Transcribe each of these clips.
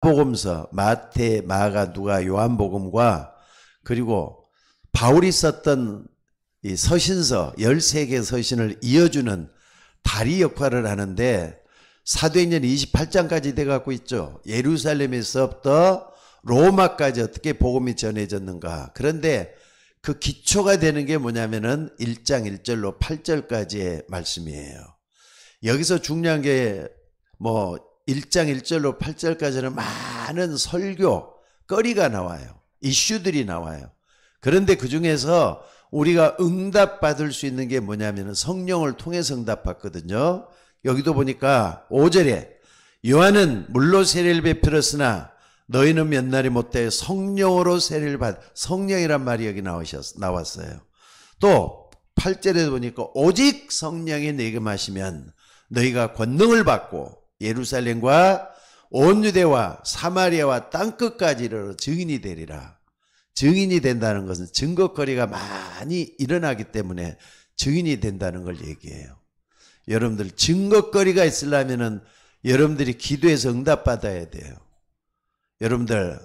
4복음서 마태, 마가, 누가, 요한복음과 그리고 바울이 썼던 이 서신서 13개 서신을 이어주는 다리 역할을 하는데 사도행전 28장까지 돼갖고 있죠. 예루살렘에서부터 로마까지 어떻게 복음이 전해졌는가. 그런데 그 기초가 되는 게 뭐냐면은 1장 1절로 8절까지의 말씀이에요. 여기서 중요한 게 뭐 1장 1절로 8절까지는 많은 설교, 거리가 나와요. 이슈들이 나와요. 그런데 그 중에서 우리가 응답받을 수 있는 게 뭐냐면 성령을 통해서 응답받거든요. 여기도 보니까 5절에 요한은 물로 세례를 베풀었으나 너희는 몇 날이 못되어 성령으로 세례를 받, 성령이란 말이 여기 나왔어요. 또 8절에 보니까 오직 성령이 너희에게 마시면 너희가 권능을 받고 예루살렘과 온 유대와 사마리아와 땅끝까지 이르러 증인이 되리라. 증인이 된다는 것은 증거거리가 많이 일어나기 때문에 증인이 된다는 걸 얘기해요. 여러분들 증거거리가 있으려면은 여러분들이 기도해서 응답받아야 돼요. 여러분들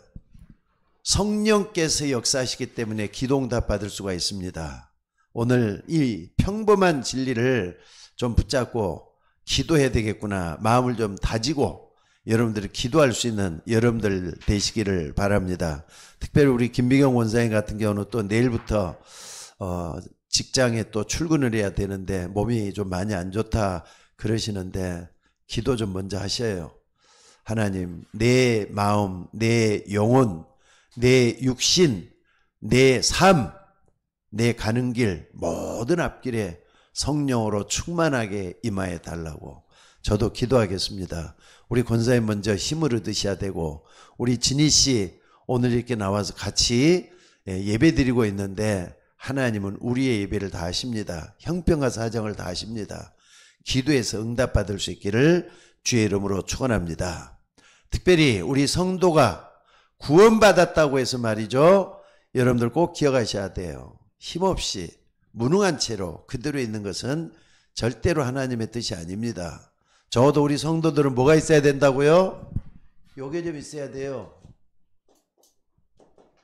성령께서 역사하시기 때문에 기도 응답 받을 수가 있습니다. 오늘 이 평범한 진리를 좀 붙잡고 기도해야 되겠구나 마음을 좀 다지고 여러분들이 기도할 수 있는 여러분들 되시기를 바랍니다. 특별히 우리 김미경 원장님 같은 경우는 또 내일부터 직장에 또 출근을 해야 되는데 몸이 좀 많이 안 좋다 그러시는데 기도 좀 먼저 하셔요. 하나님, 내 마음, 내 영혼, 내 육신, 내 삶, 내 가는 길 모든 앞길에 성령으로 충만하게 임하여 달라고 저도 기도하겠습니다. 우리 권사님 먼저 힘을 얻으셔야 되고 우리 진희 씨 오늘 이렇게 나와서 같이 예배 드리고 있는데 하나님은 우리의 예배를 다 하십니다. 형편과 사정을 다 하십니다. 기도해서 응답받을 수 있기를 주의 이름으로 축원합니다. 특별히 우리 성도가 구원받았다고 해서 말이죠. 여러분들 꼭 기억하셔야 돼요. 힘없이 무능한 채로 그대로 있는 것은 절대로 하나님의 뜻이 아닙니다. 적어도 우리 성도들은 뭐가 있어야 된다고요? 요게 좀 있어야 돼요.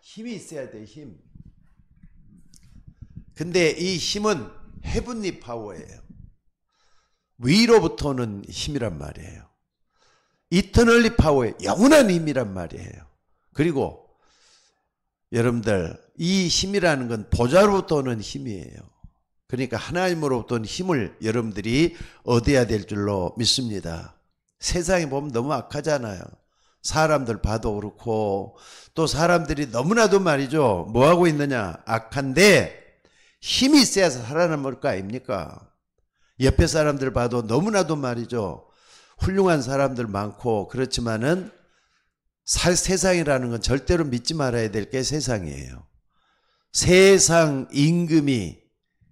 힘이 있어야 돼요. 힘. 근데 이 힘은 헤븐리 파워예요. 위로부터 오는 힘이란 말이에요. 이터널리 파워예요. 영원한 힘이란 말이에요. 그리고 여러분들 이 힘이라는 건 보좌로부터 오는 힘이에요. 그러니까 하나님으로부터 오는 힘을 여러분들이 얻어야 될 줄로 믿습니다. 세상에 보면 너무 악하잖아요. 사람들 봐도 그렇고 또 사람들이 너무나도 말이죠. 뭐하고 있느냐 악한데 힘이 있어야 살아남을 거 아닙니까? 옆에 사람들 봐도 너무나도 말이죠. 훌륭한 사람들 많고 그렇지만은 세상이라는 건 절대로 믿지 말아야 될 게 세상이에요. 세상 임금이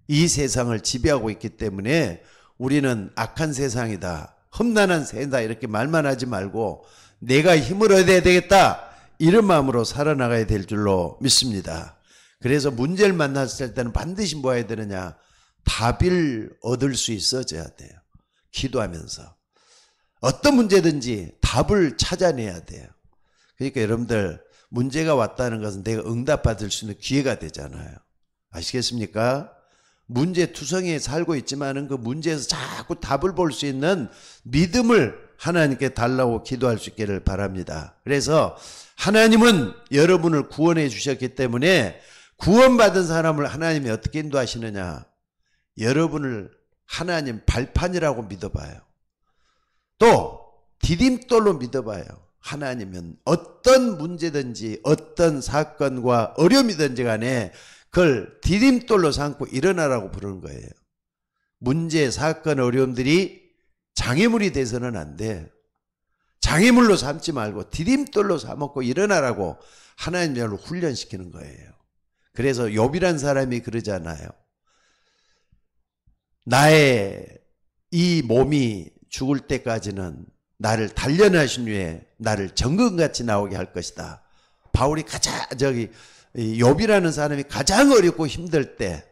이 세상을 지배하고 있기 때문에 우리는 악한 세상이다, 험난한 세상이다 이렇게 말만 하지 말고 내가 힘을 얻어야 되겠다 이런 마음으로 살아나가야 될 줄로 믿습니다. 그래서 문제를 만났을 때는 반드시 뭐 해야 되느냐, 답을 얻을 수 있어져야 돼요. 기도하면서 어떤 문제든지 답을 찾아내야 돼요. 그러니까 여러분들 문제가 왔다는 것은 내가 응답받을 수 있는 기회가 되잖아요. 아시겠습니까? 문제투성이에 살고 있지만은 그 문제에서 자꾸 답을 볼 수 있는 믿음을 하나님께 달라고 기도할 수 있기를 바랍니다. 그래서 하나님은 여러분을 구원해 주셨기 때문에 구원받은 사람을 하나님이 어떻게 인도하시느냐, 여러분을 하나님 발판이라고 믿어봐요. 또 디딤돌로 믿어봐요. 하나님은 어떤 문제든지 어떤 사건과 어려움이든지 간에 그걸 디딤돌로 삼고 일어나라고 부르는 거예요. 문제, 사건, 어려움들이 장애물이 돼서는 안 돼. 장애물로 삼지 말고 디딤돌로 삼고 일어나라고 하나님을 훈련시키는 거예요. 그래서 욥이란 사람이 그러잖아요. 나의 이 몸이 죽을 때까지는 나를 단련하신 후에 나를 정금같이 나오게 할 것이다. 바울이 욥이라는 사람이 가장 어렵고 힘들 때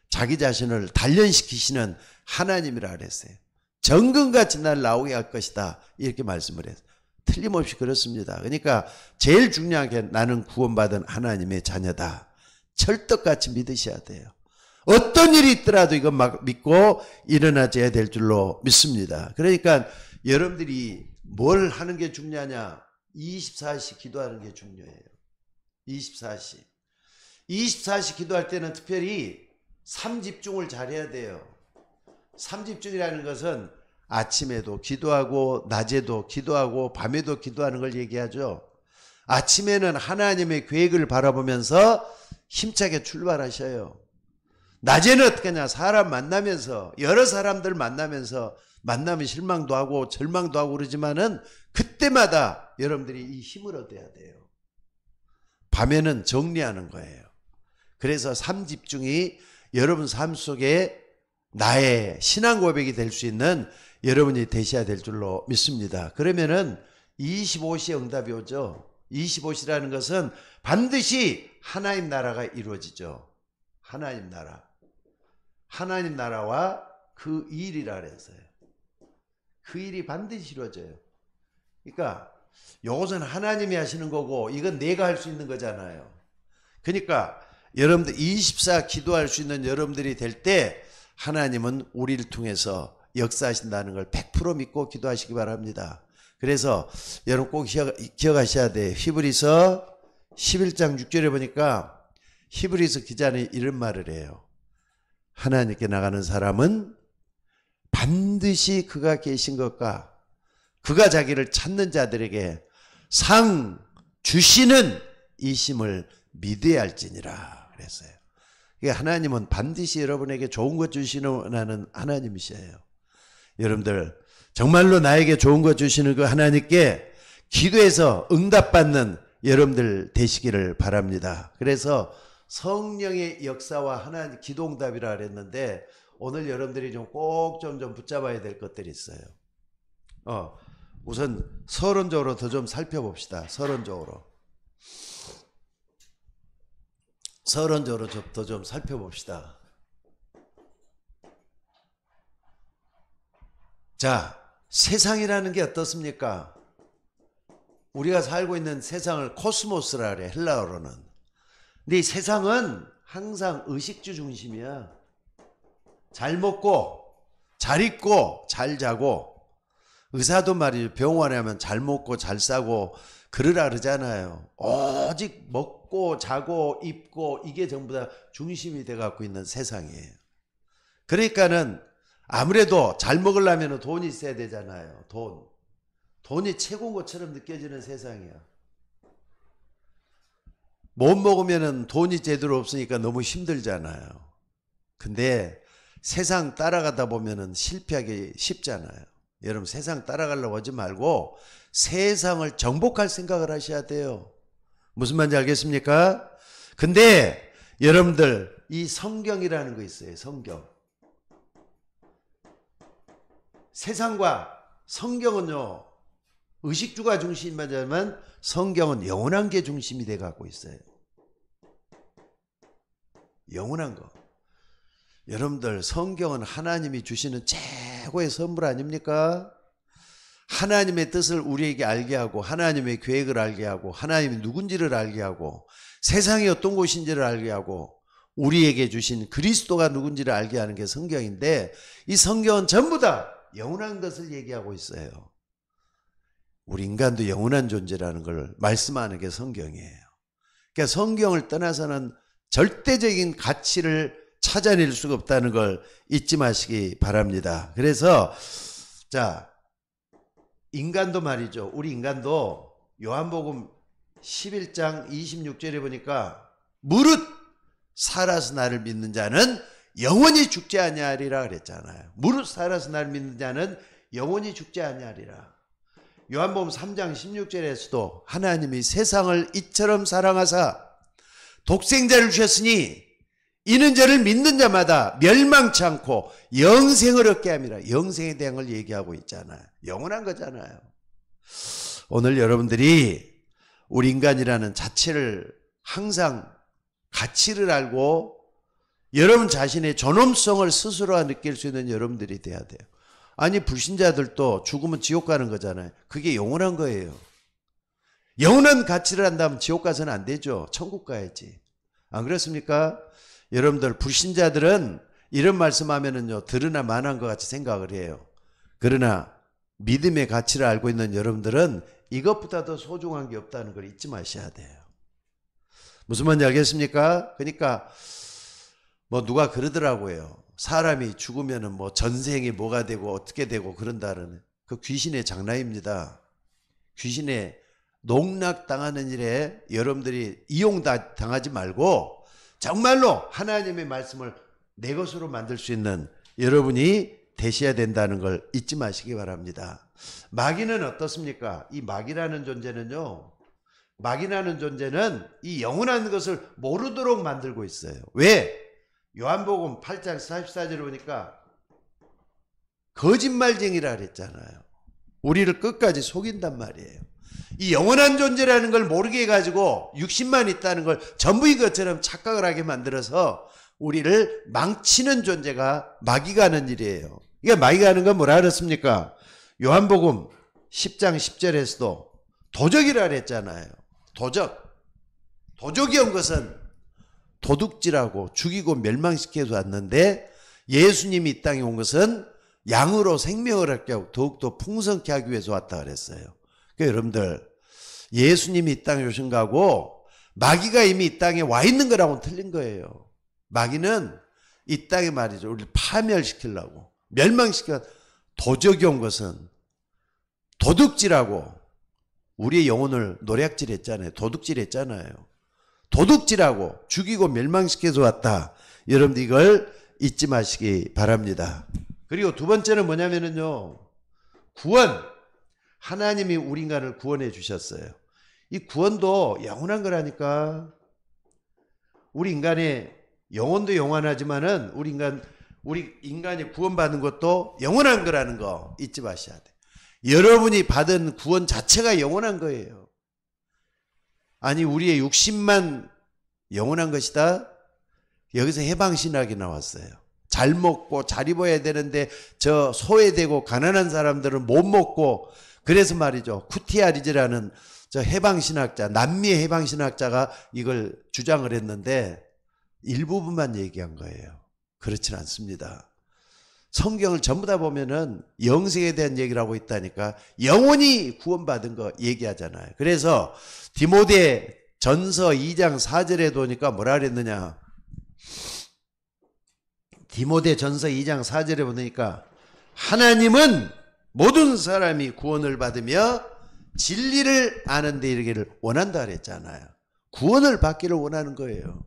자기 자신을 단련시키시는 하나님이라 그랬어요. 정금같이 나를 나오게 할 것이다 이렇게 말씀을 했어요. 틀림없이 그렇습니다. 그러니까 제일 중요한 게 나는 구원받은 하나님의 자녀다. 철떡같이 믿으셔야 돼요. 어떤 일이 있더라도 이건 막 믿고 일어나줘야 될 줄로 믿습니다. 그러니까 여러분들이 뭘 하는 게 중요하냐? 24시 기도하는 게 중요해요. 24시. 24시 기도할 때는 특별히 3집중을 잘해야 돼요. 3집중이라는 것은 아침에도 기도하고 낮에도 기도하고 밤에도 기도하는 걸 얘기하죠. 아침에는 하나님의 계획을 바라보면서 힘차게 출발하셔요. 낮에는 어떻게 하냐? 사람 만나면서, 여러 사람들 만나면서 만나면 실망도 하고 절망도 하고 그러지만은 그때마다 여러분들이 이 힘을 얻어야 돼요. 밤에는 정리하는 거예요. 그래서 3집중이 여러분 삶 속에 나의 신앙 고백이 될 수 있는 여러분이 되셔야 될 줄로 믿습니다. 그러면은 25시에 응답이 오죠. 25시라는 것은 반드시 하나님 나라가 이루어지죠. 하나님 나라. 하나님 나라와 그 일이라 그랬어요. 그 일이 반드시 이루어져요. 그러니까 이것은 하나님이 하시는 거고 이건 내가 할 수 있는 거잖아요. 그러니까 여러분들 24 기도할 수 있는 여러분들이 될 때 하나님은 우리를 통해서 역사하신다는 걸 100% 믿고 기도하시기 바랍니다. 그래서 여러분 꼭 기억하셔야 돼요. 히브리서 11장 6절에 보니까 히브리서 기자는 이런 말을 해요. 하나님께 나가는 사람은 반드시 그가 계신 것과 그가 자기를 찾는 자들에게 상 주시는 이심을 믿어야 할지니라 그랬어요. 하나님은 반드시 여러분에게 좋은 것 주시는 하나님이셔요. 여러분들 정말로 나에게 좋은 것 주시는 그 하나님께 기도해서 응답받는 여러분들 되시기를 바랍니다. 그래서 성령의 역사와 하나님 기도응답이라 그랬는데 오늘 여러분들이 꼭 좀 붙잡아야 될 것들이 있어요. 우선 서론적으로 더 좀 살펴봅시다. 서론적으로 더 좀 살펴봅시다. 자, 세상이라는 게 어떻습니까? 우리가 살고 있는 세상을 코스모스라 그래, 헬라어로는. 근데 이 세상은 항상 의식주 중심이야. 잘 먹고, 잘 입고, 잘 자고. 의사도 말이죠. 병원에 하면 잘 먹고, 잘 싸고, 그러라 그러잖아요. 오직 먹고, 자고, 입고, 이게 전부 다 중심이 돼 갖고 있는 세상이에요. 그러니까는 아무래도 잘 먹으려면 돈이 있어야 되잖아요. 돈이 최고인 것처럼 느껴지는 세상이야. 못 먹으면 돈이 제대로 없으니까 너무 힘들잖아요. 근데 세상 따라가다 보면 실패하기 쉽잖아요. 여러분 세상 따라가려고 하지 말고 세상을 정복할 생각을 하셔야 돼요. 무슨 말인지 알겠습니까? 근데 여러분들 이 성경이라는 거 있어요. 성경. 세상과 성경은요. 의식주가 중심이지만 성경은 영원한 게 중심이 돼 갖고 있어요. 영원한 거. 여러분들 성경은 하나님이 주시는 최고의 선물 아닙니까? 하나님의 뜻을 우리에게 알게 하고 하나님의 계획을 알게 하고 하나님이 누군지를 알게 하고 세상이 어떤 곳인지를 알게 하고 우리에게 주신 그리스도가 누군지를 알게 하는 게 성경인데 이 성경은 전부 다 영원한 것을 얘기하고 있어요. 우리 인간도 영원한 존재라는 걸 말씀하는 게 성경이에요. 그러니까 성경을 떠나서는 절대적인 가치를 찾아낼 수가 없다는 걸 잊지 마시기 바랍니다. 그래서 자 인간도 말이죠. 우리 인간도 요한복음 11장 26절에 보니까 무릇 살아서 나를 믿는 자는 영원히 죽지 아니하리라 그랬잖아요. 무릇 살아서 나를 믿는 자는 영원히 죽지 아니하리라. 요한복음 3장 16절에서도 하나님이 세상을 이처럼 사랑하사 독생자를 주셨으니 이는 저를 믿는 자마다 멸망치 않고 영생을 얻게 함이라. 영생에 대한 걸 얘기하고 있잖아요. 영원한 거잖아요. 오늘 여러분들이 우리 인간이라는 자체를 항상 가치를 알고 여러분 자신의 존엄성을 스스로 느낄 수 있는 여러분들이 돼야 돼요. 아니 불신자들도 죽으면 지옥 가는 거잖아요. 그게 영원한 거예요. 영원한 가치를 한다면 지옥 가서는 안 되죠. 천국 가야지. 안 그렇습니까? 여러분들 불신자들은 이런 말씀하면은요 들으나 마나한 것 같이 생각을 해요. 그러나 믿음의 가치를 알고 있는 여러분들은 이것보다 더 소중한 게 없다는 걸 잊지 마셔야 돼요. 무슨 말인지 알겠습니까? 그러니까 뭐 누가 그러더라고요. 사람이 죽으면은 뭐 전생이 뭐가 되고 어떻게 되고 그런다는 그 귀신의 장난입니다. 귀신의 농락당하는 일에 여러분들이 이용당하지 말고 정말로 하나님의 말씀을 내 것으로 만들 수 있는 여러분이 되셔야 된다는 걸 잊지 마시기 바랍니다. 마귀는 어떻습니까? 이 마귀라는 존재는요, 마귀라는 존재는 이 영원한 것을 모르도록 만들고 있어요. 왜? 요한복음 8장 44절을 보니까 거짓말쟁이라 그랬잖아요. 우리를 끝까지 속인단 말이에요. 이 영원한 존재라는 걸 모르게 해가지고 육신만 있다는 걸 전부인 것처럼 착각을 하게 만들어서 우리를 망치는 존재가 마귀가 하는 일이에요. 이게 마귀가 하는 건 뭐라 그랬습니까? 요한복음 10장 10절에서도 도적이라 그랬잖아요. 도적이 온 것은 도둑질하고 죽이고 멸망시켜서 왔는데 예수님이 이 땅에 온 것은 양으로 생명을 얻게 하고 더욱더 풍성케 하기 위해서 왔다 그랬어요. 그러니까 여러분들 예수님이 이 땅에 오신 거하고 마귀가 이미 이 땅에 와 있는 거랑은 틀린 거예요. 마귀는 이 땅에 말이죠. 우리를 파멸시키려고 멸망시켜. 도적이 온 것은 도둑질하고 우리의 영혼을 노략질했잖아요. 도둑질했잖아요. 도둑질하고 죽이고 멸망시켜서 왔다. 여러분들 이걸 잊지 마시기 바랍니다. 그리고 두 번째는 뭐냐면요, 구원. 하나님이 우리 인간을 구원해 주셨어요. 이 구원도 영원한 거라니까. 우리 인간의 영혼도 영원하지만은 우리 인간이 구원받는 것도 영원한 거라는 거 잊지 마셔야 돼. 여러분이 받은 구원 자체가 영원한 거예요. 아니 우리의 육신만 영원한 것이다? 여기서 해방신학이 나왔어요. 잘 먹고 잘 입어야 되는데 저 소외되고 가난한 사람들은 못 먹고, 그래서 말이죠. 쿠티아리즈라는 저 해방신학자, 남미의 해방신학자가 이걸 주장을 했는데 일부분만 얘기한 거예요. 그렇진 않습니다. 성경을 전부 다 보면은 영생에 대한 얘기를 하고 있다니까. 영원히 구원받은 거 얘기하잖아요. 그래서 디모데 전서 2장 4절에 보니까 뭐라 그랬느냐. 디모데 전서 2장 4절에 보니까 하나님은 모든 사람이 구원을 받으며 진리를 아는 데 이르기를 원한다 그랬잖아요. 구원을 받기를 원하는 거예요.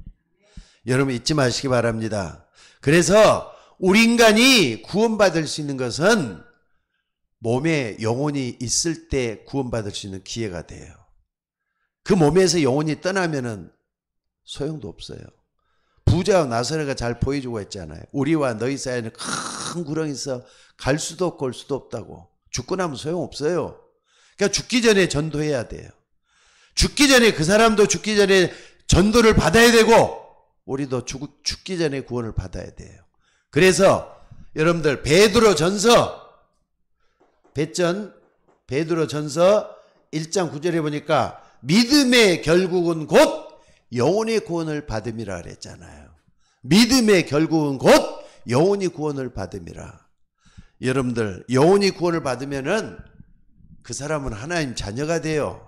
여러분 잊지 마시기 바랍니다. 그래서 우리 인간이 구원받을 수 있는 것은 몸에 영혼이 있을 때 구원받을 수 있는 기회가 돼요. 그 몸에서 영혼이 떠나면은 소용도 없어요. 부자와 나사로가 잘 보여주고 했잖아요. 우리와 너희 사이에는 큰 구렁이 있어 갈 수도 없고 올 수도 없다고. 죽고 나면 소용없어요. 그러니까 죽기 전에 전도해야 돼요. 죽기 전에 그 사람도 죽기 전에 전도를 받아야 되고 우리도 죽기 전에 구원을 받아야 돼요. 그래서 여러분들 베드로전서 1장 9절에 보니까 믿음의 결국은 곧 영혼의 구원을 받음이라 그랬잖아요. 믿음의 결국은 곧 영혼이 구원을 받음이라. 여러분들 영혼이 구원을 받으면은 그 사람은 하나님 자녀가 돼요.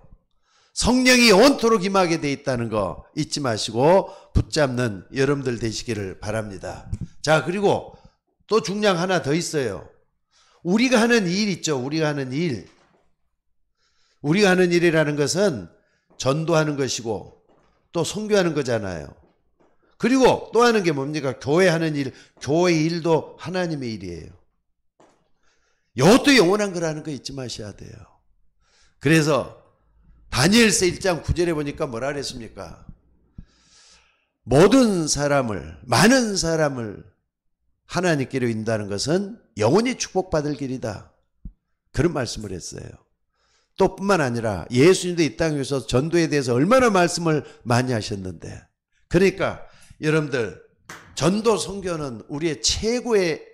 성령이 영원토록 임하게 돼 있다는 거 잊지 마시고 붙잡는 여러분들 되시기를 바랍니다. 자, 그리고 또 중요한 하나 더 있어요. 우리가 하는 일 있죠. 우리가 하는 일. 우리가 하는 일이라는 것은 전도하는 것이고 또 선교하는 거잖아요. 그리고 또 하는 게 뭡니까? 교회 하는 일. 교회 일도 하나님의 일이에요. 이것도 영원한 거라는 거 잊지 마셔야 돼요. 그래서 다니엘서 1장 9절에 보니까 뭐라 그랬습니까? 모든 사람을, 많은 사람을 하나님께로 인도하는 것은 영원히 축복받을 길이다. 그런 말씀을 했어요. 또 뿐만 아니라 예수님도 이 땅에 오셔서 전도에 대해서 얼마나 말씀을 많이 하셨는데, 그러니까 여러분들 전도 선교는 우리의 최고의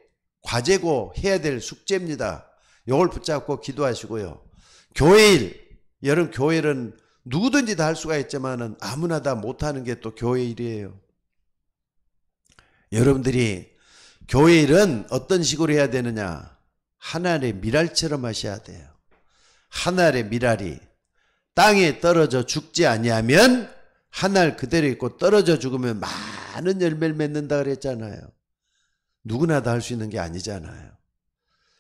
과제고 해야 될 숙제입니다. 이걸 붙잡고 기도하시고요. 교회일, 여러분 교회일은 누구든지 다 할 수가 있지만 아무나 다 못하는 게 또 교회일이에요. 여러분들이 교회일은 어떤 식으로 해야 되느냐? 하늘의 미랄처럼 하셔야 돼요. 하늘의 미랄이 땅에 떨어져 죽지 아니하면 하늘 그대로 있고 떨어져 죽으면 많은 열매를 맺는다 그랬잖아요. 누구나 다 할 수 있는 게 아니잖아요.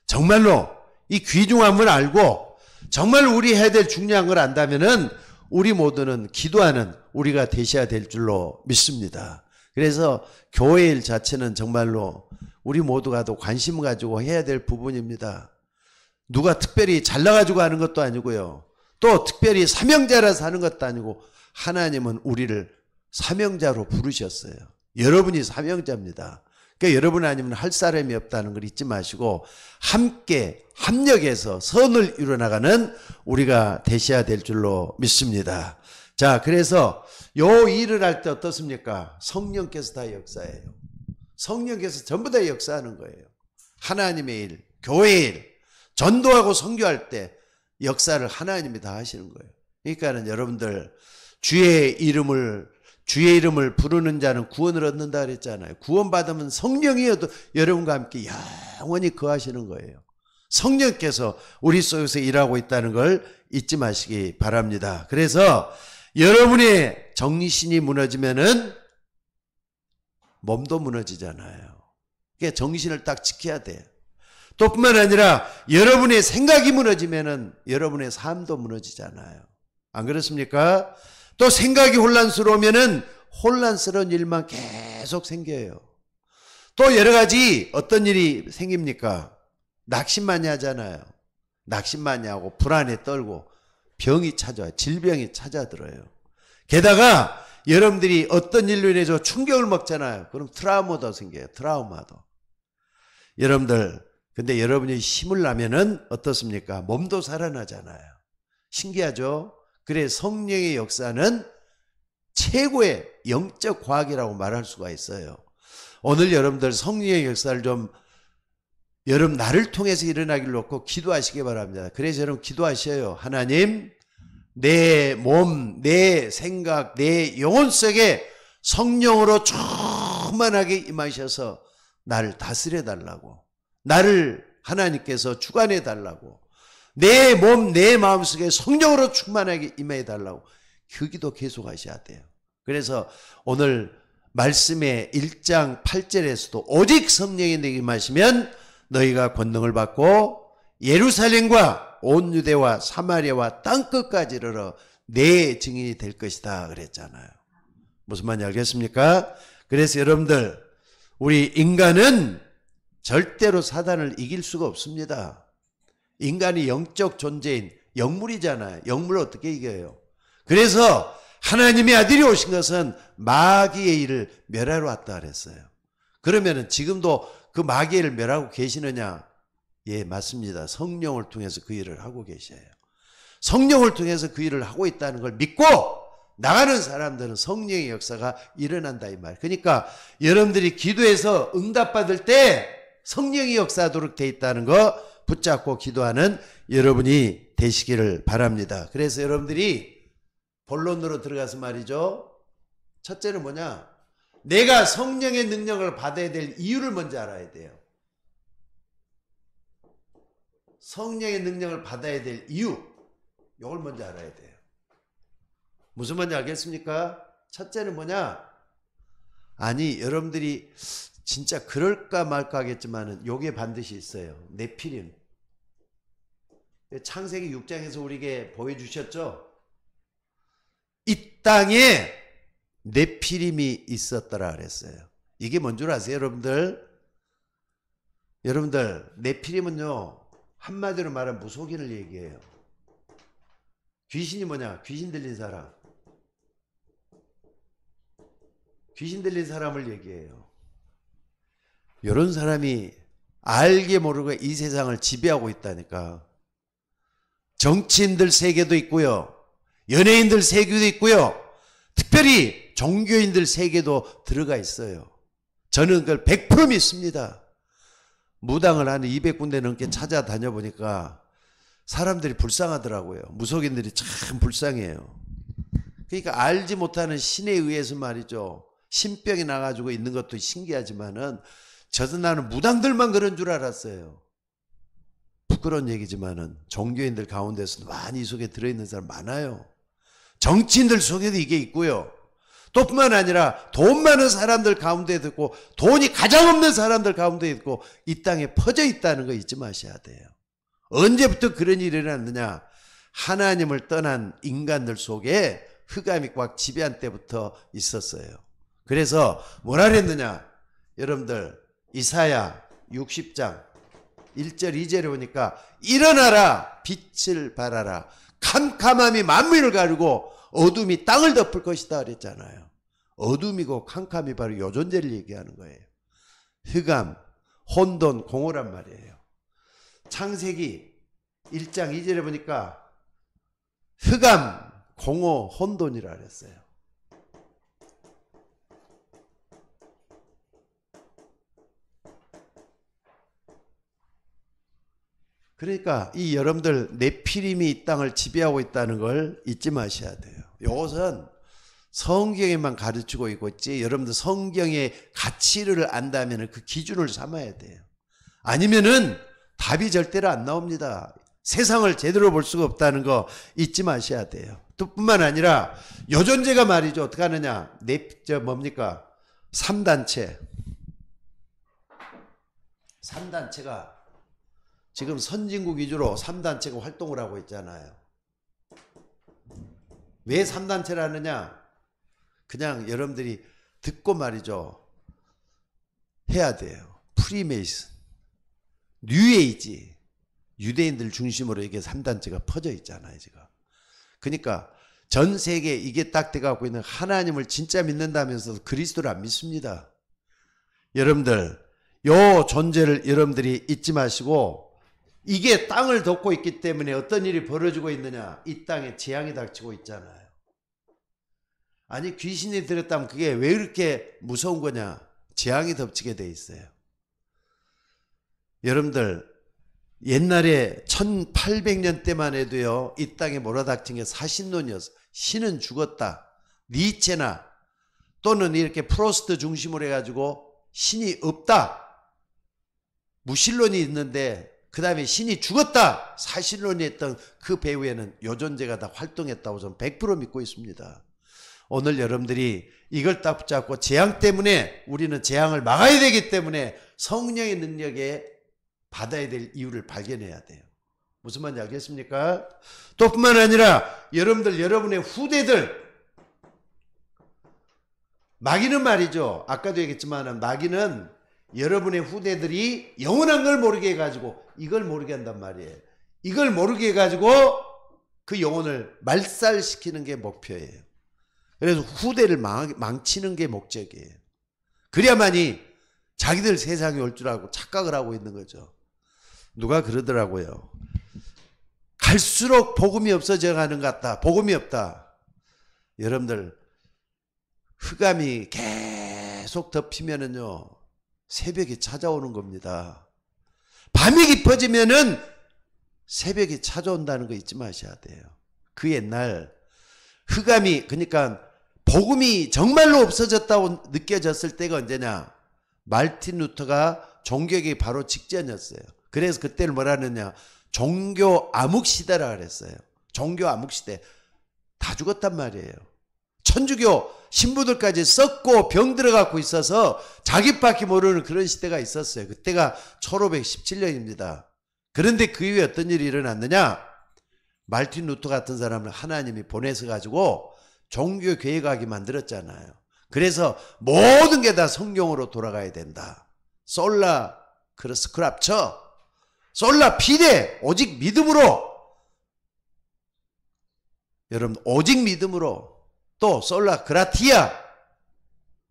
정말로 이 귀중함을 알고 정말 우리 해야 될 중요한 걸 안다면은 우리 모두는 기도하는 우리가 되셔야 될 줄로 믿습니다. 그래서 교회일 자체는 정말로 우리 모두가 더 관심을 가지고 해야 될 부분입니다. 누가 특별히 잘나가지고 하는 것도 아니고요. 또 특별히 사명자라서 하는 것도 아니고 하나님은 우리를 사명자로 부르셨어요. 여러분이 사명자입니다. 그러니까 여러분 아니면 할 사람이 없다는 걸 잊지 마시고 함께 합력해서 선을 이루어나가는 우리가 되셔야 될 줄로 믿습니다. 자, 그래서 요 일을 할 때 어떻습니까? 성령께서 다 역사해요. 성령께서 전부 다 역사하는 거예요. 하나님의 일, 교회의 일, 전도하고 선교할 때 역사를 하나님이 다 하시는 거예요. 그러니까는 여러분들 주의 이름을 부르는 자는 구원을 얻는다 그랬잖아요. 구원받으면 성령이 여러분과 함께 영원히 거하시는 거예요. 성령께서 우리 속에서 일하고 있다는 걸 잊지 마시기 바랍니다. 그래서 여러분의 정신이 무너지면은 몸도 무너지잖아요. 그러니까 정신을 딱 지켜야 돼요. 또 뿐만 아니라 여러분의 생각이 무너지면은 여러분의 삶도 무너지잖아요. 안 그렇습니까? 또 생각이 혼란스러우면은 혼란스러운 일만 계속 생겨요. 또 여러 가지 어떤 일이 생깁니까? 낙심 많이 하잖아요. 낙심 많이 하고 불안에 떨고 병이 찾아와요. 질병이 찾아들어요. 게다가 여러분들이 어떤 일로 인해서 충격을 먹잖아요. 그럼 트라우마도 생겨요. 트라우마도. 여러분들 근데 여러분이 힘을 나면은 어떻습니까? 몸도 살아나잖아요. 신기하죠? 그래 성령의 역사는 최고의 영적 과학이라고 말할 수가 있어요. 오늘 여러분들 성령의 역사를 좀 여러분 나를 통해서 일어나기를 놓고 기도하시기 바랍니다. 그래서 여러분 기도하셔요. 하나님 내 몸, 내 생각, 내 영혼 속에 성령으로 충만하게 임하셔서 나를 다스려 달라고, 나를 하나님께서 주관해 달라고, 내 몸, 내 마음속에 성령으로 충만하게 임해 달라고 그 기도 계속 하셔야 돼요. 그래서 오늘 말씀의 1장 8절에서도 오직 성령이 내게 임하시면 너희가 권능을 받고 예루살렘과 온 유대와 사마리아와 땅끝까지 이르러 내 증인이 될 것이다 그랬잖아요. 무슨 말인지 알겠습니까? 그래서 여러분들 우리 인간은 절대로 사단을 이길 수가 없습니다. 인간이 영적 존재인 영물이잖아요. 영물을 어떻게 이겨요? 그래서 하나님의 아들이 오신 것은 마귀의 일을 멸하러 왔다 그랬어요. 그러면은 지금도 그 마귀의 일을 멸하고 계시느냐? 예, 맞습니다. 성령을 통해서 그 일을 하고 계셔요. 성령을 통해서 그 일을 하고 있다는 걸 믿고 나가는 사람들은 성령의 역사가 일어난다 이 말. 그러니까 여러분들이 기도해서 응답받을 때 성령이 역사하도록 돼 있다는 거 붙잡고 기도하는 여러분이 되시기를 바랍니다. 그래서 여러분들이 본론으로 들어가서 말이죠. 첫째는 뭐냐? 내가 성령의 능력을 받아야 될 이유를 먼저 알아야 돼요. 성령의 능력을 받아야 될 이유, 이걸 먼저 알아야 돼요. 무슨 말인지 알겠습니까? 첫째는 뭐냐? 아니 여러분들이 진짜 그럴까 말까 하겠지만은 요게 반드시 있어요. 네피림. 창세기 6장에서 우리에게 보여주셨죠? 이 땅에 네피림이 있었더라 그랬어요. 이게 뭔 줄 아세요 여러분들? 여러분들 네피림은요 한마디로 말하면 무속인을 얘기해요. 귀신이 뭐냐? 귀신 들린 사람. 귀신 들린 사람을 얘기해요. 이런 사람이 알게 모르고 이 세상을 지배하고 있다니까. 정치인들 세계도 있고요. 연예인들 세계도 있고요. 특별히 종교인들 세계도 들어가 있어요. 저는 그걸 100% 믿습니다. 무당을 한 200군데 넘게 찾아다녀 보니까 사람들이 불쌍하더라고요. 무속인들이 참 불쌍해요. 그러니까 알지 못하는 신에 의해서 말이죠. 신병이 나가지고 있는 것도 신기하지만은 저도 나는 무당들만 그런 줄 알았어요. 부끄러운 얘기지만은 종교인들 가운데서도 많이 이 속에 들어있는 사람 많아요. 정치인들 속에도 이게 있고요. 또 뿐만 아니라 돈 많은 사람들 가운데도 있고 돈이 가장 없는 사람들 가운데 있고 이 땅에 퍼져 있다는 거 잊지 마셔야 돼요. 언제부터 그런 일이 일어났느냐? 하나님을 떠난 인간들 속에 흑암이 꽉 지배한 때부터 있었어요. 그래서 뭐라 그랬느냐? 여러분들 이사야 60장 1절 2절에 보니까 일어나라 빛을 발하라 캄캄함이 만민을 가리고 어둠이 땅을 덮을 것이다 그랬잖아요. 어둠이고 캄캄이 바로 요 존재를 얘기하는 거예요. 흑암, 혼돈, 공허란 말이에요. 창세기 1장 2절에 보니까 흑암, 공허, 혼돈이라 그랬어요. 그러니까 이 여러분들 네피림이 이 땅을 지배하고 있다는 걸 잊지 마셔야 돼요. 이것은 성경에만 가르치고 있지 여러분들 성경의 가치를 안다면 그 기준을 삼아야 돼요. 아니면은 답이 절대로 안 나옵니다. 세상을 제대로 볼 수가 없다는 거 잊지 마셔야 돼요. 또 뿐만 아니라 요 존재가 말이죠. 어떻게 하느냐. 뭡니까? 3단체. 3단체가 지금 선진국 위주로 3단체가 활동을 하고 있잖아요. 왜 3단체를 하느냐? 그냥 여러분들이 듣고 말이죠. 해야 돼요. 프리메이슨, 뉴에이지, 유대인들 중심으로 이게 3단체가 퍼져 있잖아요. 지금. 그러니까 전 세계에 이게 딱 돼갖고 있는 하나님을 진짜 믿는다면서도 그리스도를 안 믿습니다. 여러분들 요 존재를 여러분들이 잊지 마시고 이게 땅을 덮고 있기 때문에 어떤 일이 벌어지고 있느냐. 이 땅에 재앙이 닥치고 있잖아요. 아니 귀신이 들었다면 그게 왜 이렇게 무서운 거냐. 재앙이 덮치게 돼 있어요. 여러분들 옛날에 1800년 때만 해도요. 이 땅에 몰아닥친 게 사신론이었어. 신은 죽었다. 니체나 또는 이렇게 프로스트 중심으로 해가지고 신이 없다. 무신론이 있는데 그 다음에 신이 죽었다. 사실론이 했던 그 배후에는 요 존재가 다 활동했다고 저는 100% 믿고 있습니다. 오늘 여러분들이 이걸 딱 붙잡고 재앙 때문에 우리는 재앙을 막아야 되기 때문에 성령의 능력에 받아야 될 이유를 발견해야 돼요. 무슨 말인지 알겠습니까? 또 뿐만 아니라 여러분들 여러분의 후대들 마귀는 말이죠. 아까도 얘기했지만 마귀는 여러분의 후대들이 영원한 걸 모르게 해가지고 이걸 모르게 한단 말이에요. 이걸 모르게 해가지고 그 영혼을 말살시키는 게 목표예요. 그래서 후대를 망치는 게 목적이에요. 그래야만이 자기들 세상에 올 줄 알고 착각을 하고 있는 거죠. 누가 그러더라고요. 갈수록 복음이 없어져 가는 것 같다. 복음이 없다. 여러분들 흑암이 계속 덮이면은요. 새벽이 찾아오는 겁니다. 밤이 깊어지면은 새벽이 찾아온다는 거 잊지 마셔야 돼요. 그 옛날 흑암이 그러니까 복음이 정말로 없어졌다고 느껴졌을 때가 언제냐? 말틴 루터가 종교개혁이 바로 직전이었어요. 그래서 그때를 뭐라 하느냐? 종교 암흑 시대라 그랬어요. 종교 암흑 시대. 다 죽었단 말이에요. 천주교 신부들까지 썩고 병들어갖고 있어서 자기밖에 모르는 그런 시대가 있었어요. 그때가 1517년입니다. 그런데 그 이후에 어떤 일이 일어났느냐? 말틴 루터 같은 사람을 하나님이 보내서 가지고 종교 개혁하게 만들었잖아요. 그래서 모든 게 다 성경으로 돌아가야 된다. 솔라 스크립처, 솔라 피데, 오직 믿음으로. 여러분 오직 믿음으로. 또 솔라 그라티아,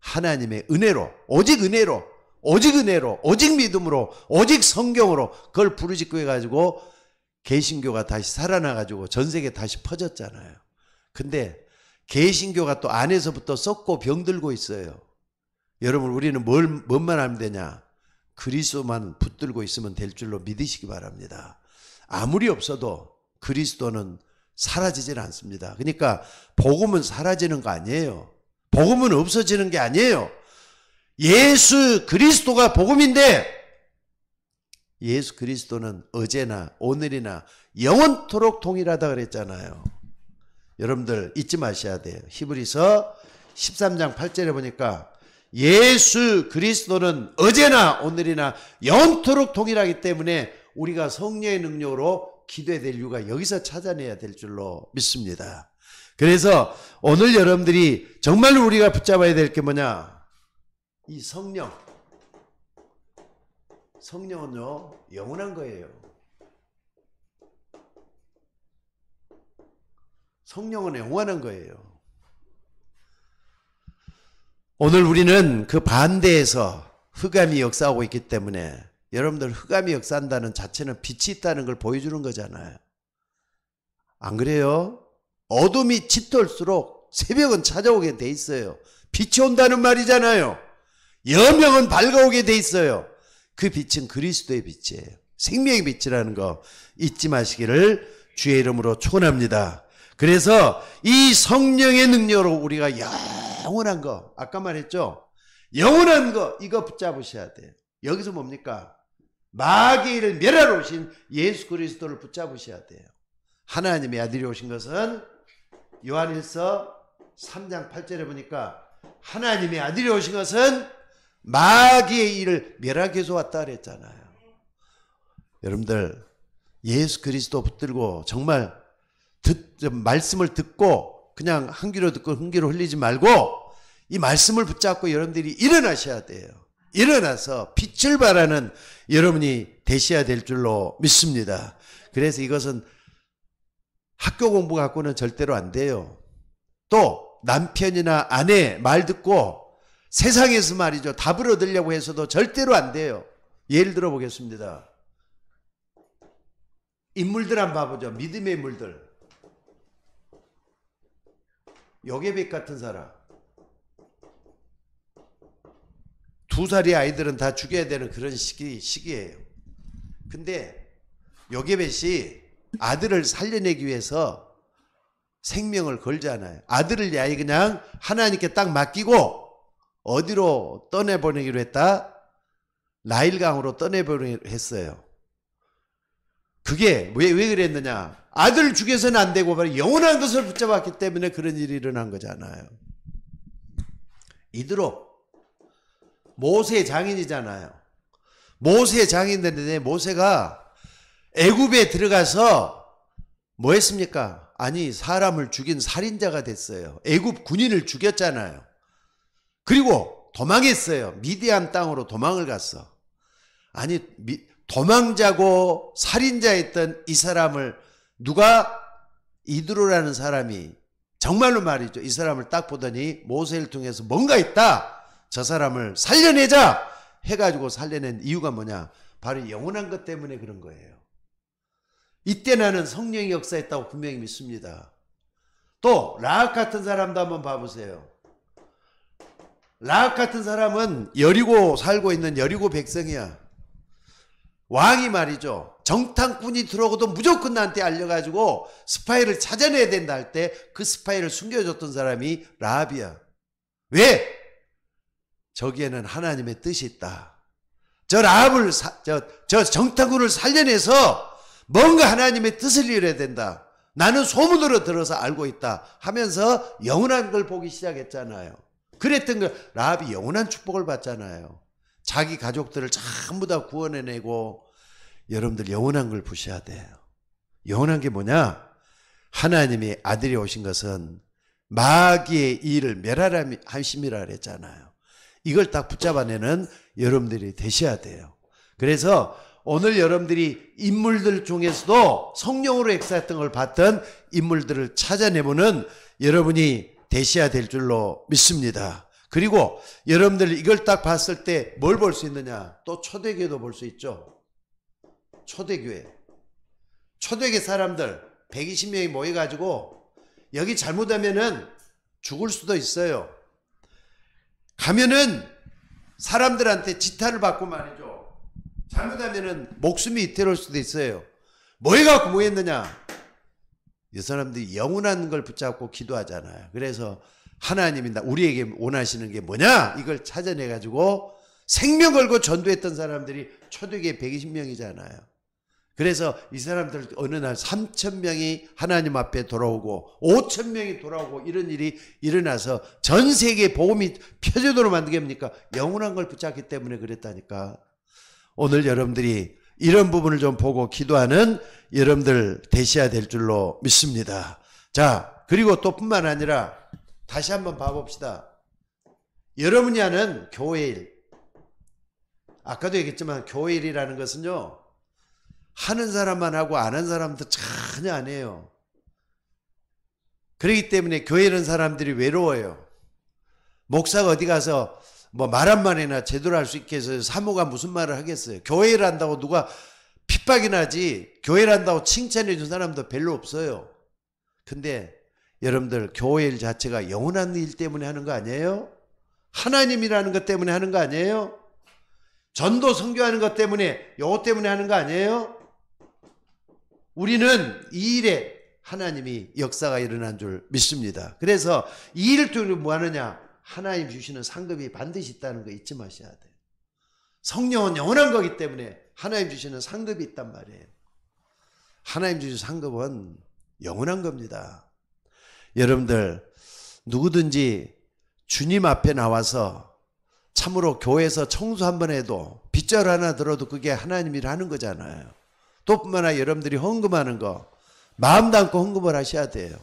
하나님의 은혜로, 오직 은혜로, 오직 은혜로, 오직 믿음으로, 오직 성경으로 그걸 부르짖고 해가지고 개신교가 다시 살아나가지고 전 세계에 다시 퍼졌잖아요. 근데 개신교가 또 안에서부터 썩고 병들고 있어요. 여러분 우리는 뭔만 하면 되냐? 그리스도만 붙들고 있으면 될 줄로 믿으시기 바랍니다. 아무리 없어도 그리스도는 사라지질 않습니다. 그러니까 복음은 사라지는 거 아니에요. 복음은 없어지는 게 아니에요. 예수 그리스도가 복음인데 예수 그리스도는 어제나 오늘이나 영원토록 동일하다 그랬잖아요. 여러분들 잊지 마셔야 돼요. 히브리서 13장 8절에 보니까 예수 그리스도는 어제나 오늘이나 영원토록 동일하기 때문에 우리가 성령의 능력으로 기도해야 될 이유가 여기서 찾아내야 될 줄로 믿습니다. 그래서 오늘 여러분들이 정말로 우리가 붙잡아야 될 게 뭐냐? 이 성령. 성령은요, 영원한 거예요. 성령은 영원한 거예요. 오늘 우리는 그 반대에서 흑암이 역사하고 있기 때문에 여러분들 흑암이 역사한다는 자체는 빛이 있다는 걸 보여주는 거잖아요. 안 그래요? 어둠이 짙을수록 새벽은 찾아오게 돼 있어요. 빛이 온다는 말이잖아요. 여명은 밝아오게 돼 있어요. 그 빛은 그리스도의 빛이에요. 생명의 빛이라는 거 잊지 마시기를 주의 이름으로 축원합니다. 그래서 이 성령의 능력으로 우리가 영원한 거, 아까 말했죠? 영원한 거, 이거 붙잡으셔야 돼요. 여기서 뭡니까? 마귀의 일을 멸하러 오신 예수 그리스도를 붙잡으셔야 돼요. 하나님의 아들이 오신 것은 요한일서 3장 8절에 보니까 하나님의 아들이 오신 것은 마귀의 일을 멸하기 위해서 왔다 그랬잖아요. 여러분들 예수 그리스도 붙들고 정말 말씀을 듣고 그냥 한 귀로 듣고 한 귀로 흘리지 말고 이 말씀을 붙잡고 여러분들이 일어나셔야 돼요. 일어나서 빛을 발하는 여러분이 되셔야 될 줄로 믿습니다. 그래서 이것은 학교 공부 갖고는 절대로 안 돼요. 또 남편이나 아내 말 듣고 세상에서 말이죠, 답을 얻으려고 해서도 절대로 안 돼요. 예를 들어 보겠습니다. 인물들 한번 봐보죠. 믿음의 인물들. 요게벳 같은 사람. 2살의 아이들은 다 죽여야 되는 그런 시기예요. 근데 요게벳이 아들을 살려내기 위해서 생명을 걸잖아요. 아들을 야이 그냥 하나님께 딱 맡기고 어디로 떠내보내기로 했다? 나일강으로 떠내보내기로 했어요. 그게 왜 그랬느냐? 아들을 죽여서는 안 되고 바로 영원한 것을 붙잡았기 때문에 그런 일이 일어난 거잖아요. 이대로 모세의 장인이잖아요. 모세의 장인인데 모세가 애굽에 들어가서 뭐 했습니까? 아니 사람을 죽인 살인자가 됐어요. 애굽 군인을 죽였잖아요. 그리고 도망했어요. 미디안 땅으로 도망을 갔어. 아니 도망자고 살인자였던 이 사람을 누가 이드로라는 사람이 정말로 말이죠. 이 사람을 딱 보더니 모세를 통해서 뭔가 있다. 저 사람을 살려내자 해가지고 살려낸 이유가 뭐냐? 바로 영원한 것 때문에 그런 거예요. 이때 나는 성령의 역사했다고 분명히 믿습니다. 또 라합 같은 사람도 한번 봐보세요. 라합 같은 사람은 여리고 살고 있는 여리고 백성이야. 왕이 말이죠. 정탐꾼이 들어오고도 무조건 나한테 알려가지고 스파이를 찾아내야 된다 할 때 그 스파이를 숨겨줬던 사람이 라합이야. 왜? 저기에는 하나님의 뜻이 있다. 저 라합을 저 정탐꾼을 살려내서 뭔가 하나님의 뜻을 이뤄야 된다. 나는 소문으로 들어서 알고 있다 하면서 영원한 걸 보기 시작했잖아요. 그랬던 거 라합이 영원한 축복을 받잖아요. 자기 가족들을 전부 다 구원해내고. 여러분들 영원한 걸 보셔야 돼요. 영원한 게 뭐냐? 하나님의 아들이 오신 것은 마귀의 일을 멸하라 하심이라 그랬잖아요. 이걸 딱 붙잡아내는 여러분들이 되셔야 돼요. 그래서 오늘 여러분들이 인물들 중에서도 성령으로 역사했던 걸 봤던 인물들을 찾아내보는 여러분이 되셔야 될 줄로 믿습니다. 그리고 여러분들 이걸 딱 봤을 때 뭘 볼 수 있느냐? 또 초대교회도 볼 수 있죠. 초대교회. 초대교회 사람들 120명이 모여가지고 여기 잘못하면은 죽을 수도 있어요. 가면은 사람들한테 지탄을 받고 말이죠. 잘못하면은 목숨이 이태로울 수도 있어요. 뭐 해갖고 뭐 했느냐? 이 사람들이 영원한 걸 붙잡고 기도하잖아요. 그래서 하나님이 우리에게 원하시는 게 뭐냐? 이걸 찾아내가지고 생명 걸고 전도했던 사람들이 초대교회 120명이잖아요. 그래서 이 사람들 어느 날 3,000명이 하나님 앞에 돌아오고 5,000명이 돌아오고 이런 일이 일어나서 전 세계에 복음이 표제도로 만들게 합니까? 영원한 걸 붙잡기 때문에 그랬다니까. 오늘 여러분들이 이런 부분을 좀 보고 기도하는 여러분들 되셔야 될 줄로 믿습니다. 자, 그리고 또 뿐만 아니라 다시 한번 봐봅시다. 여러분이 하는 교회일. 아까도 얘기했지만 교회일이라는 것은요, 하는 사람만 하고 안 하는 사람도 전혀 안 해요. 그렇기 때문에 교회 이런 사람들이 외로워요. 목사가 어디 가서 뭐 말 한마디나 제대로 할 수 있게 해서 사모가 무슨 말을 하겠어요. 교회를 한다고 누가 핍박이 나지 교회를 한다고 칭찬해 준 사람도 별로 없어요. 근데 여러분들 교회 일 자체가 영원한 일 때문에 하는 거 아니에요? 하나님이라는 것 때문에 하는 거 아니에요? 전도 선교하는 것 때문에 요거 때문에 하는 거 아니에요? 우리는 이 일에 하나님이 역사가 일어난 줄 믿습니다. 그래서 이 일을 통해 뭐 하느냐? 하나님 주시는 상급이 반드시 있다는 거 잊지 마셔야 돼요. 성령은 영원한 거기 때문에 하나님 주시는 상급이 있단 말이에요. 하나님 주시는 상급은 영원한 겁니다. 여러분들 누구든지 주님 앞에 나와서 참으로 교회에서 청소 한번 해도 빗자루 하나 들어도 그게 하나님 일 하는 거잖아요. 또 뿐만 아니라 여러분들이 헌금하는 거 마음 담고 헌금을 하셔야 돼요.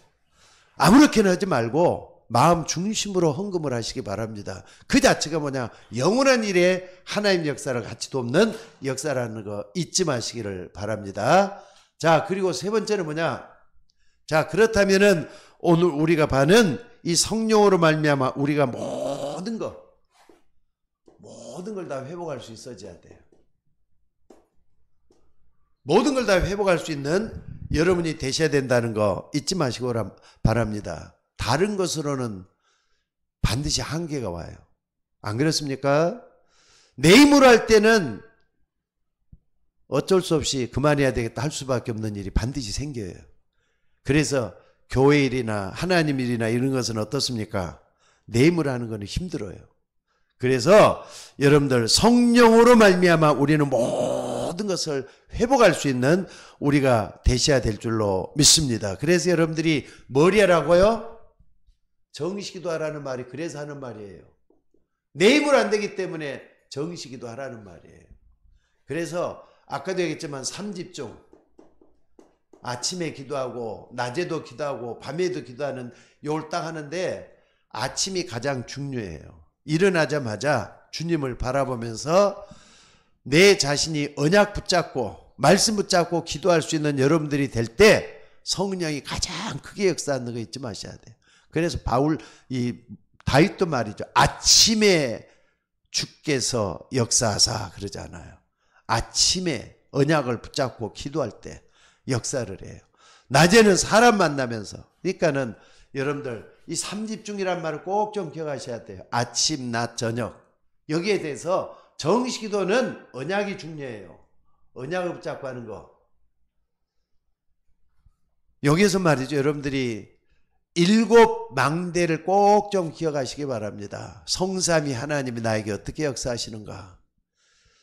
아무렇게나 하지 말고 마음 중심으로 헌금을 하시기 바랍니다. 그 자체가 뭐냐? 영원한 일에 하나님 역사를 가치도 없는 역사라는 거 잊지 마시기를 바랍니다. 자, 그리고 세 번째는 뭐냐? 자, 그렇다면은 오늘 우리가 봐는 이 성령으로 말미암아 우리가 모든 걸 다 회복할 수 있어져야 돼요. 모든 걸 다 회복할 수 있는 여러분이 되셔야 된다는 거 잊지 마시고 바랍니다. 다른 것으로는 반드시 한계가 와요. 안 그렇습니까? 내 힘으로 할 때는 어쩔 수 없이 그만해야 되겠다 할 수밖에 없는 일이 반드시 생겨요. 그래서 교회 일이나 하나님 일이나 이런 것은 어떻습니까? 내 힘으로 하는 것은 힘들어요. 그래서 여러분들 성령으로 말미암아 우리는 모든 것을 회복할 수 있는 우리가 되셔야 될 줄로 믿습니다. 그래서 여러분들이 뭘 하라고요? 정식기도 하라는 말이 그래서 하는 말이에요. 내 힘으로 안 되기 때문에 정식기도 하라는 말이에요. 그래서 아까도 얘기했지만 3집중 아침에 기도하고 낮에도 기도하고 밤에도 기도하는 요걸 딱 하는데 아침이 가장 중요해요. 일어나자마자 주님을 바라보면서 내 자신이 언약 붙잡고 말씀 붙잡고 기도할 수 있는 여러분들이 될 때 성령이 가장 크게 역사하는 거 잊지 마셔야 돼요. 그래서 다윗도 말이죠. 아침에 주께서 역사하사 그러잖아요. 아침에 언약을 붙잡고 기도할 때 역사를 해요. 낮에는 사람 만나면서. 그러니까는 여러분들 이 3집중이란 말을 꼭 좀 기억하셔야 돼요. 아침, 낮, 저녁. 여기에 대해서 정식기도는 언약이 중요해요. 언약을 붙잡고 하는 거. 여기에서 말이죠. 여러분들이 7 망대를 꼭 좀 기억하시기 바랍니다. 성삼위 하나님이 나에게 어떻게 역사하시는가.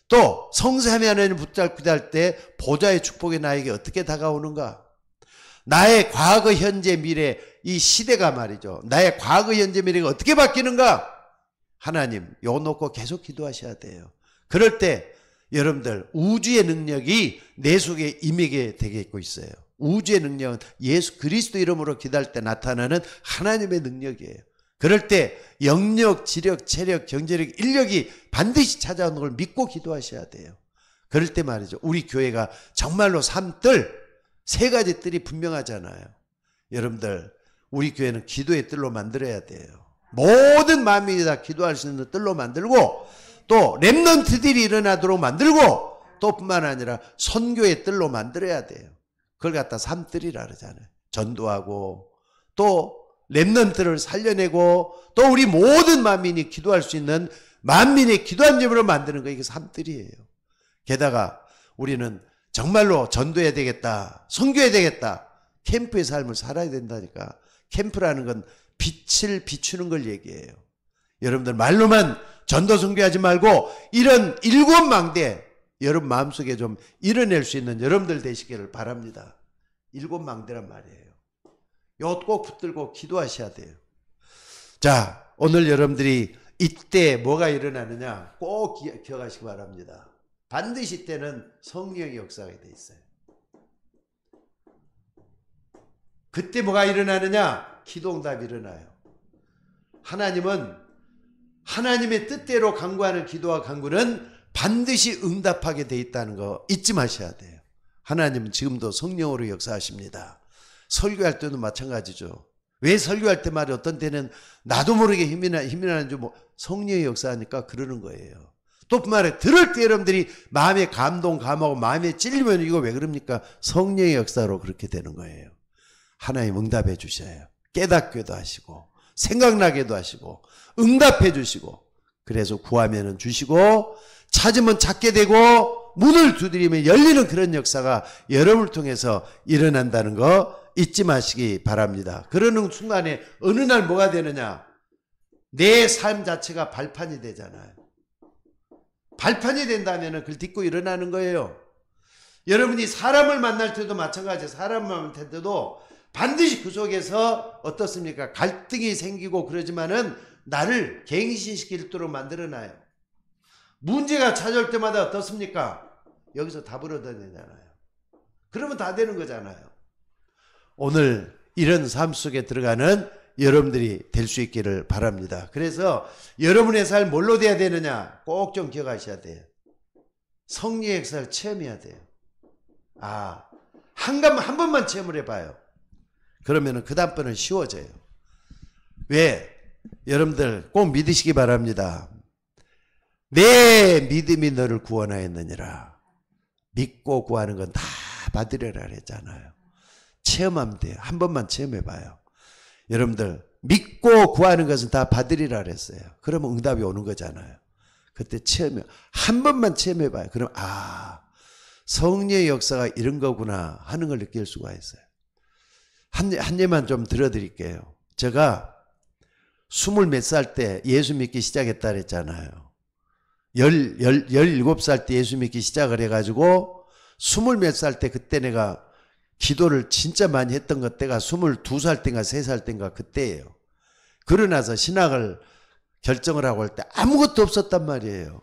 또 성삼위 하나님 붙잡고 할 때 보좌의 축복이 나에게 어떻게 다가오는가. 나의 과거, 현재, 미래 이 시대가 말이죠. 나의 과거, 현재, 미래가 어떻게 바뀌는가. 하나님 요 놓고 계속 기도하셔야 돼요. 그럴 때 여러분들 우주의 능력이 내 속에 임하게 되고 있어요. 우주의 능력은 예수 그리스도 이름으로 기도할 때 나타나는 하나님의 능력이에요. 그럴 때 영력, 지력, 체력, 경제력, 인력이 반드시 찾아오는 걸 믿고 기도하셔야 돼요. 그럴 때 말이죠. 우리 교회가 정말로 삼뜰, 3가지 뜰이 분명하잖아요. 여러분들 우리 교회는 기도의 뜰로 만들어야 돼요. 모든 만민이 다 기도할 수 있는 뜰로 만들고 또 렘넌트들이 일어나도록 만들고 또 뿐만 아니라 선교의 뜰로 만들어야 돼요. 그걸 갖다 삼뜰이라 그러잖아요. 전도하고 또 렘넌트를 살려내고 또 우리 모든 만민이 기도할 수 있는 만민의 기도한 점으로 만드는 거 이게 삼뜰이에요. 게다가 우리는 정말로 전도해야 되겠다, 선교해야 되겠다, 캠프의 삶을 살아야 된다니까. 캠프라는 건 빛을 비추는 걸 얘기해요. 여러분들 말로만 전도 선교하지 말고 이런 일곱 망대 여러분 마음속에 좀 이뤄낼 수 있는 여러분들 되시기를 바랍니다. 일곱 망대란 말이에요. 이것 꼭 붙들고 기도하셔야 돼요. 자, 오늘 여러분들이 이때 뭐가 일어나느냐 꼭 기억하시기 바랍니다. 반드시 때는 성령의 역사가 돼 있어요. 그때 뭐가 일어나느냐? 기도응답이 일어나요. 하나님은 하나님의 뜻대로 간구하는 기도와 간구는 반드시 응답하게 돼 있다는 거 잊지 마셔야 돼요. 하나님은 지금도 성령으로 역사하십니다. 설교할 때도 마찬가지죠. 왜 설교할 때마다 어떤 때는 나도 모르게 힘이 나는지 성령의 역사하니까 그러는 거예요. 또 말해 들을 때 여러분들이 마음에 감동, 감하고 마음에 찔리면 이거 왜 그럽니까? 성령의 역사로 그렇게 되는 거예요. 하나님 응답해 주셔요. 깨닫게도 하시고 생각나게도 하시고 응답해 주시고 그래서 구하면 주시고 찾으면 찾게 되고 문을 두드리면 열리는 그런 역사가 여러분을 통해서 일어난다는 거 잊지 마시기 바랍니다. 그러는 순간에 어느 날 뭐가 되느냐? 내 삶 자체가 발판이 되잖아요. 발판이 된다면 그걸 딛고 일어나는 거예요. 여러분이 사람을 만날 때도 마찬가지예요. 사람을 만날 때도 반드시 그 속에서 어떻습니까? 갈등이 생기고 그러지만은 나를 갱신시키도록 만들어놔요. 문제가 찾아올 때마다 어떻습니까? 여기서 답을 얻어내잖아요. 그러면 다 되는 거잖아요. 오늘 이런 삶 속에 들어가는 여러분들이 될 수 있기를 바랍니다. 그래서 여러분의 삶 뭘로 돼야 되느냐? 꼭 좀 기억하셔야 돼요. 성령의 역사를 체험해야 돼요. 한 번만 체험을 해봐요. 그러면은 그 다음번은 쉬워져요. 왜? 여러분들 꼭 믿으시기 바랍니다. 내 믿음이 너를 구원하였느니라. 믿고 구하는 건 다 받으려라 그랬잖아요. 체험하면 돼요. 한 번만 체험해봐요. 여러분들 믿고 구하는 것은 다 받으리라 그랬어요. 그러면 응답이 오는 거잖아요. 그때 한 번만 체험해봐요. 그럼 성령의 역사가 이런 거구나 하는 걸 느낄 수가 있어요. 한 예만 좀 들어드릴게요. 제가 20몇 살 때 예수 믿기 시작했다 그랬잖아요. 17살 때 예수 믿기 시작을 해가지고 20몇 살 때 그때 내가 기도를 진짜 많이 했던 것 때가 22살 때인가 3살 때인가 그때예요. 그러고 나서 신학을 결정을 하고 할 때 아무것도 없었단 말이에요.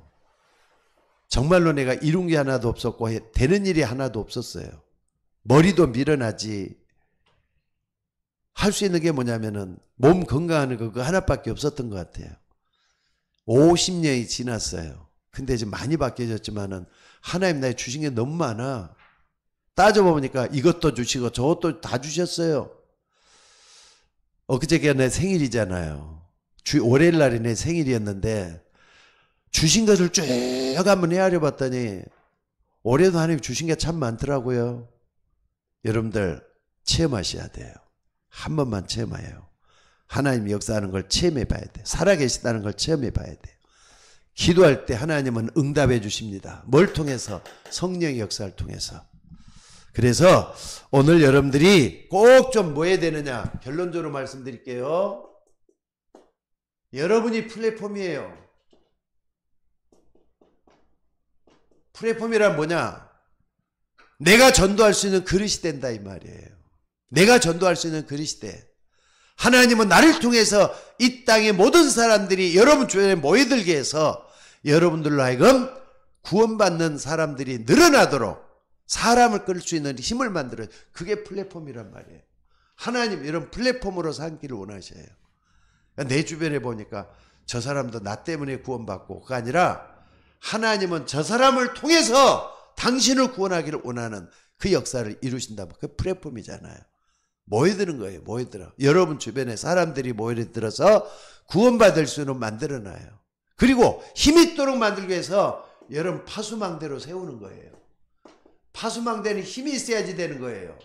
정말로 내가 이룬 게 하나도 없었고 되는 일이 하나도 없었어요. 머리도 밀어나지. 할 수 있는 게 뭐냐면은 몸 건강하는 거 그거 하나밖에 없었던 것 같아요. 50년이 지났어요. 근데 이제 많이 바뀌어졌지만은 하나님 나에 주신 게 너무 많아. 따져보니까 이것도 주시고 저것도 다 주셨어요. 엊그저께 내 생일이잖아요. 월요일 날이 내 생일이었는데 주신 것을 쭉 한번 헤아려 봤더니 올해도 하나님 주신 게 참 많더라고요. 여러분들 체험하셔야 돼요. 한 번만 체험해요. 하나님 역사하는 걸 체험해 봐야 돼요. 살아계시다는 걸 체험해 봐야 돼요. 기도할 때 하나님은 응답해 주십니다. 뭘 통해서? 성령의 역사를 통해서. 그래서 오늘 여러분들이 꼭 좀 뭐 해야 되느냐? 결론적으로 말씀드릴게요. 여러분이 플랫폼이에요. 플랫폼이란 뭐냐? 내가 전도할 수 있는 그릇이 된다 이 말이에요. 내가 전도할 수 있는 그릇이 돼. 하나님은 나를 통해서 이 땅의 모든 사람들이 여러분 주변에 모여들게 해서 여러분들로 하여금 구원받는 사람들이 늘어나도록 사람을 끌 수 있는 힘을 만들어요. 그게 플랫폼이란 말이에요. 하나님 이런 플랫폼으로 삼기를 원하셔요. 내 주변에 보니까 저 사람도 나 때문에 구원받고 그게 아니라 하나님은 저 사람을 통해서 당신을 구원하기를 원하는 그 역사를 이루신다. 그 플랫폼이잖아요. 모여드는 거예요. 모여들어. 여러분 주변에 사람들이 모여들어서 구원받을 수는 만들어놔요. 그리고 힘있도록 만들기 위해서 여러분 파수망대로 세우는 거예요. 파수망대는 힘이 있어야지 되는 거예요.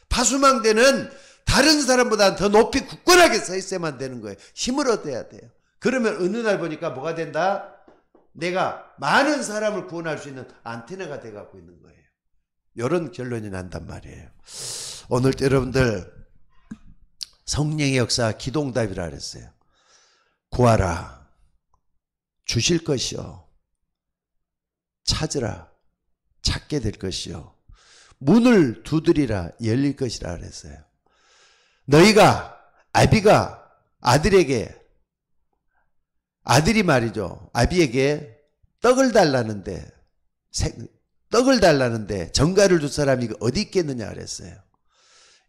파수망대는 다른 사람보다 더 높이 굳건하게 서 있어야만 되는 거예요. 힘을 얻어야 돼요. 그러면 어느 날 보니까 뭐가 된다? 내가 많은 사람을 구원할 수 있는 안테나가 돼가고 있는 거예요. 이런 결론이 난단 말이에요. 오늘 여러분들 성령의 역사 기도응답이라 그랬어요. 구하라 주실 것이요, 찾으라 찾게 될 것이요, 문을 두드리라 열릴 것이라 그랬어요. 너희가 아비가 아들에게, 아들이 말이죠, 아비에게 떡을 달라는데 전가를 줄 사람이 어디 있겠느냐 그랬어요.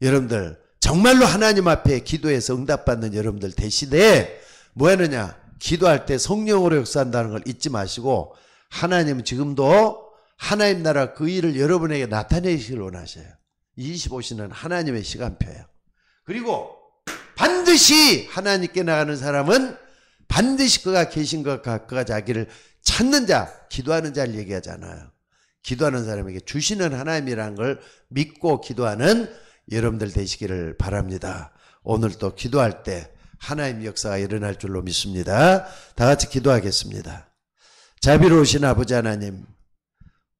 여러분들 정말로 하나님 앞에 기도해서 응답받는 여러분들 대신에 뭐 하느냐, 기도할 때 성령으로 역사한다는 걸 잊지 마시고 하나님은 지금도 하나님 나라 그 일을 여러분에게 나타내시길 원하셔요. 25시는 하나님의 시간표예요. 그리고 반드시 하나님께 나가는 사람은 반드시 그가 계신 것과 그가 자기를 찾는 자, 기도하는 자를 얘기하잖아요. 기도하는 사람에게 주시는 하나님이라는 걸 믿고 기도하는 여러분들 되시기를 바랍니다. 오늘 또 기도할 때 하나님 역사가 일어날 줄로 믿습니다. 다 같이 기도하겠습니다. 자비로우신 아버지 하나님,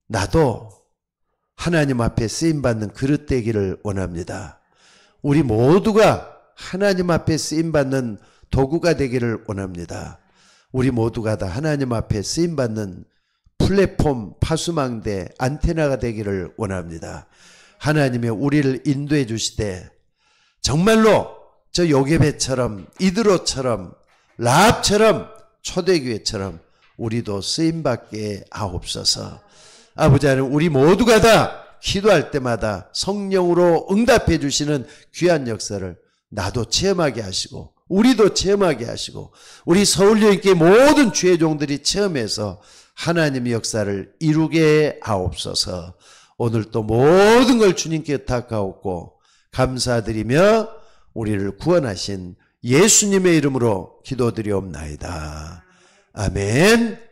나도 하나님 앞에 쓰임받는 그릇 되기를 원합니다. 우리 모두가 하나님 앞에 쓰임받는 도구가 되기를 원합니다. 우리 모두가 다 하나님 앞에 쓰임받는 플랫폼, 파수망대, 안테나가 되기를 원합니다. 하나님이 우리를 인도해 주시되 정말로 저 요게벳처럼, 이드로처럼, 라합처럼, 초대교회처럼 우리도 쓰임받게 하옵소서. 아버지 하나님, 우리 모두가 다 기도할 때마다 성령으로 응답해 주시는 귀한 역사를 나도 체험하게 하시고 우리도 체험하게 하시고 우리 서울여인교회 모든 주의 종들이 체험해서 하나님의 역사를 이루게 하옵소서. 오늘 또 모든 걸 주님께 의탁하옵고 감사드리며 우리를 구원하신 예수님의 이름으로 기도드리옵나이다. 아멘.